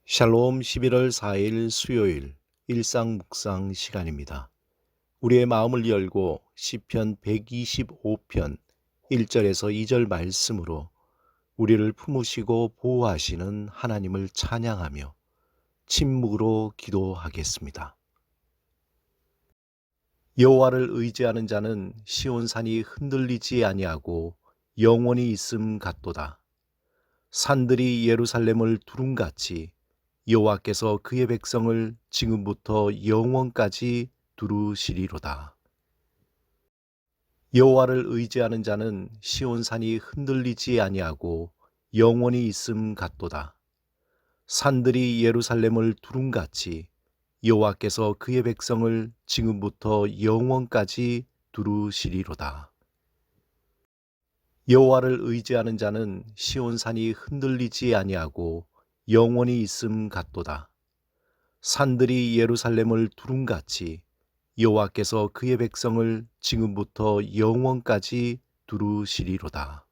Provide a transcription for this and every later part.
샬롬 11월 4일 수요일 일상 묵상 시간입니다. 우리의 마음을 열고 시편 125편 1절에서 2절 말씀으로 우리를 품으시고 보호하시는 하나님을 찬양하며 침묵으로 기도하겠습니다. 여호와를 의지하는 자는 시온산이 흔들리지 아니하고 영원히 있음 같도다. 산들이 예루살렘을 두rum같이 여호와께서 그의 백성을 지금부터 영원까지 두루시리로다. 여호와를 의지하는 자는 시온산이 흔들리지 아니하고 영원히 있음 같도다. 산들이 예루살렘을 두rum같이 여호와께서 그의 백성을 지금부터 영원까지 두루시리로다. 여호와를 의지하는 자는 시온산이 흔들리지 아니하고 영원히 있음 같도다. 산들이 예루살렘을 두rum같이 여호와께서 그의 백성을 지금부터 영원까지 두루시리로다.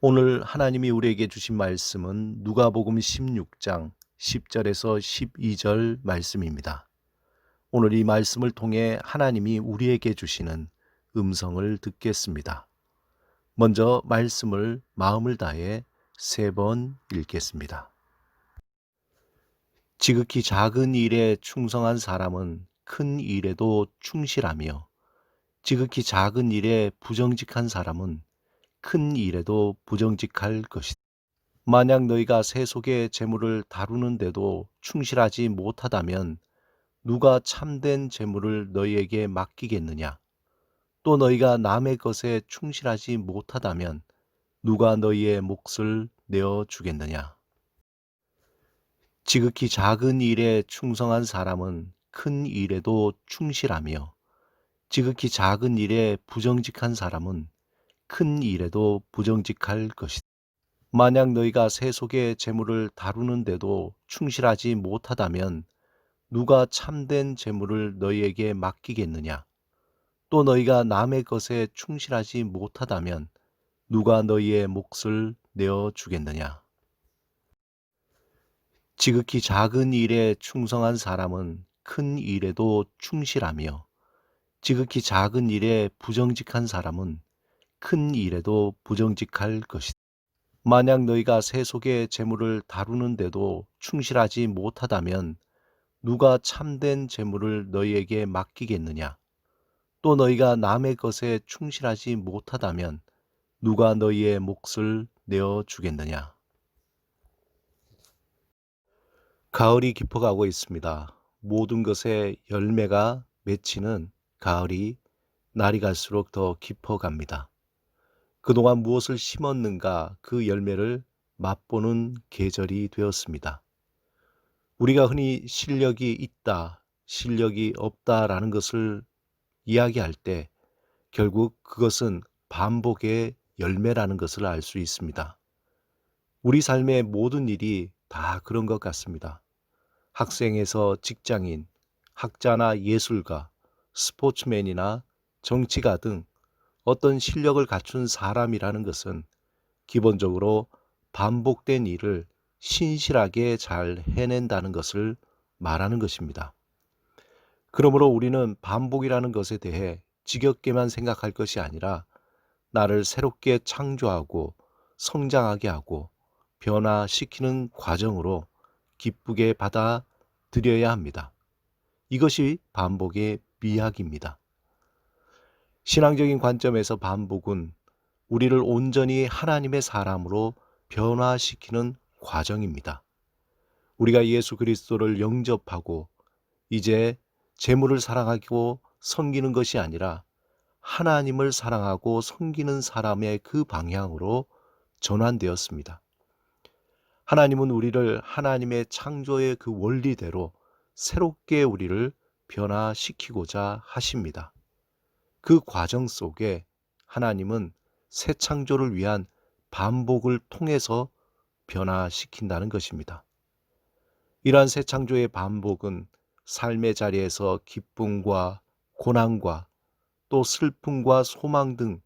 오늘 하나님이 우리에게 주신 말씀은 누가복음 16장 10절에서 12절 말씀입니다. 오늘 이 말씀을 통해 하나님이 우리에게 주시는 음성을 듣겠습니다. 먼저 말씀을 마음을 다해 3번 읽겠습니다. 지극히 작은 일에 충성한 사람은 큰 일에도 충실하며 지극히 작은 일에 부정직한 사람은 큰 일에도 부정직할 것이다. 만약 너희가 세속의 재물을 다루는데도 충실하지 못하다면 누가 참된 재물을 너희에게 맡기겠느냐? 또 너희가 남의 것에 충실하지 못하다면 누가 너희의 몫을 내어주겠느냐? 지극히 작은 일에 충성한 사람은 큰 일에도 충실하며 지극히 작은 일에 부정직한 사람은 큰 일에도 부정직할 것이다. 만약 너희가 세속의 재물을 다루는데도 충실하지 못하다면 누가 참된 재물을 너희에게 맡기겠느냐? 또 너희가 남의 것에 충실하지 못하다면 누가 너희의 몫을 내어주겠느냐? 지극히 작은 일에 충성한 사람은 큰 일에도 충실하며 지극히 작은 일에 부정직한 사람은 큰 일에도 부정직할 것이다. 만약 너희가 세속의 재물을 다루는데도 충실하지 못하다면 누가 참된 재물을 너희에게 맡기겠느냐? 또 너희가 남의 것에 충실하지 못하다면 누가 너희의 몫을 내어주겠느냐? 가을이 깊어가고 있습니다. 모든 것에 열매가 맺히는 가을이 날이 갈수록 더 깊어갑니다. 그동안 무엇을 심었는가 그 열매를 맛보는 계절이 되었습니다. 우리가 흔히 실력이 있다, 실력이 없다라는 것을 이야기할 때 결국 그것은 반복의 열매라는 것을 알 수 있습니다. 우리 삶의 모든 일이 다 그런 것 같습니다. 학생에서 직장인, 학자나 예술가, 스포츠맨이나 정치가 등 어떤 실력을 갖춘 사람이라는 것은 기본적으로 반복된 일을 신실하게 잘 해낸다는 것을 말하는 것입니다. 그러므로 우리는 반복이라는 것에 대해 지겹게만 생각할 것이 아니라 나를 새롭게 창조하고 성장하게 하고 변화시키는 과정으로 기쁘게 받아들여야 합니다. 이것이 반복의 미학입니다. 신앙적인 관점에서 반복은 우리를 온전히 하나님의 사람으로 변화시키는 과정입니다. 우리가 예수 그리스도를 영접하고 이제 재물을 사랑하고 섬기는 것이 아니라 하나님을 사랑하고 섬기는 사람의 그 방향으로 전환되었습니다. 하나님은 우리를 하나님의 창조의 그 원리대로 새롭게 우리를 변화시키고자 하십니다. 그 과정 속에 하나님은 새 창조를 위한 반복을 통해서 변화시킨다는 것입니다. 이러한 새 창조의 반복은 삶의 자리에서 기쁨과 고난과 또 슬픔과 소망 등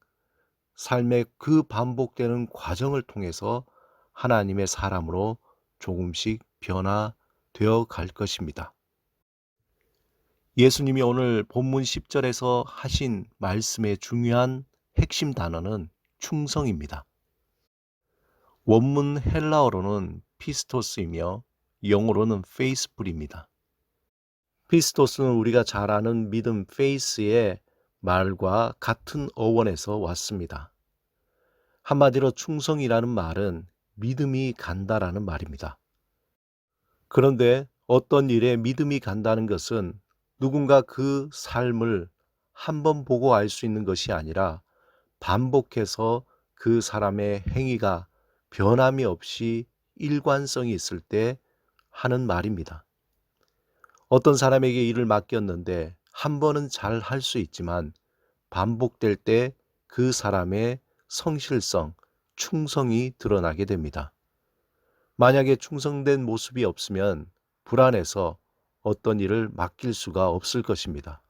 삶의 그 반복되는 과정을 통해서 하나님의 사람으로 조금씩 변화되어 갈 것입니다. 예수님이 오늘 본문 10절에서 하신 말씀의 중요한 핵심 단어는 충성입니다. 원문 헬라어로는 피스토스이며 영어로는 페이스풀입니다. 피스토스는 우리가 잘 아는 믿음 페이스의 말과 같은 어원에서 왔습니다. 한마디로 충성이라는 말은 믿음이 간다라는 말입니다. 그런데 어떤 일에 믿음이 간다는 것은 누군가 그 삶을 한 번 보고 알 수 있는 것이 아니라 반복해서 그 사람의 행위가 변함이 없이 일관성이 있을 때 하는 말입니다. 어떤 사람에게 일을 맡겼는데 한 번은 잘 할 수 있지만 반복될 때 그 사람의 성실성, 충성이 드러나게 됩니다. 만약에 충성된 모습이 없으면 불안해서 어떤 일을 맡길 수가 없을 것입니다.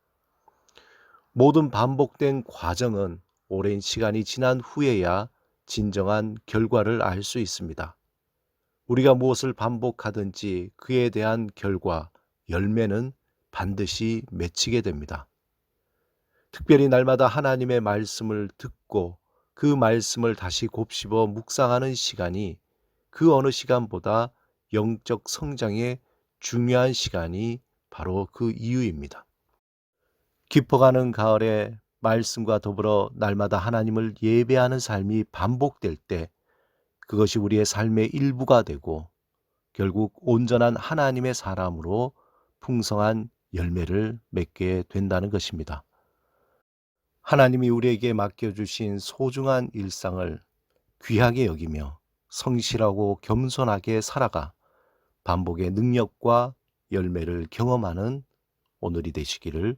모든 반복된 과정은 오랜 시간이 지난 후에야 진정한 결과를 알 수 있습니다. 우리가 무엇을 반복하든지 그에 대한 결과, 열매는 반드시 맺히게 됩니다. 특별히 날마다 하나님의 말씀을 듣고 그 말씀을 다시 곱씹어 묵상하는 시간이 그 어느 시간보다 영적 성장에 중요한 시간이 바로 그 이유입니다. 깊어가는 가을에 말씀과 더불어 날마다 하나님을 예배하는 삶이 반복될 때 그것이 우리의 삶의 일부가 되고 결국 온전한 하나님의 사람으로 풍성한 열매를 맺게 된다는 것입니다. 하나님이 우리에게 맡겨주신 소중한 일상을 귀하게 여기며 성실하고 겸손하게 살아가 반복의 능력과 열매를 경험하는 오늘이 되시기를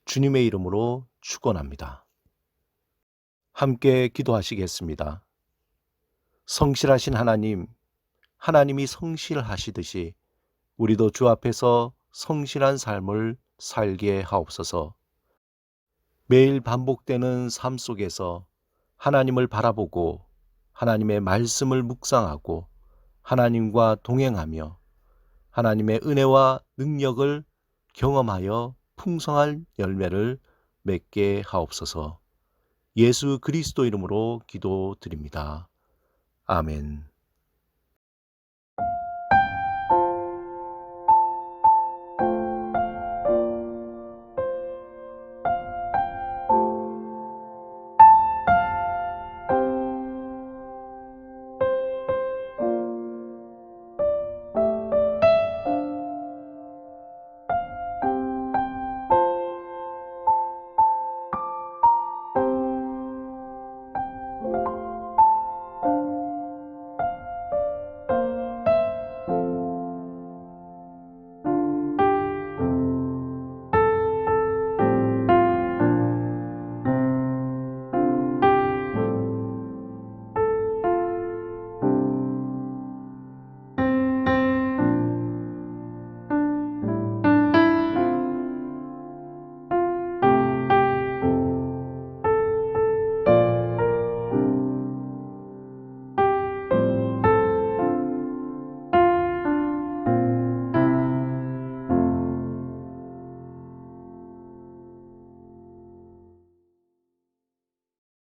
주님의 이름으로 축원합니다. 함께 기도하시겠습니다. 성실하신 하나님, 하나님이 성실하시듯이 우리도 주 앞에서 성실한 삶을 살게 하옵소서. 매일 반복되는 삶 속에서 하나님을 바라보고 하나님의 말씀을 묵상하고 하나님과 동행하며 하나님의 은혜와 능력을 경험하여 풍성한 열매를 맺게 하옵소서. 예수 그리스도 이름으로 기도드립니다. 아멘.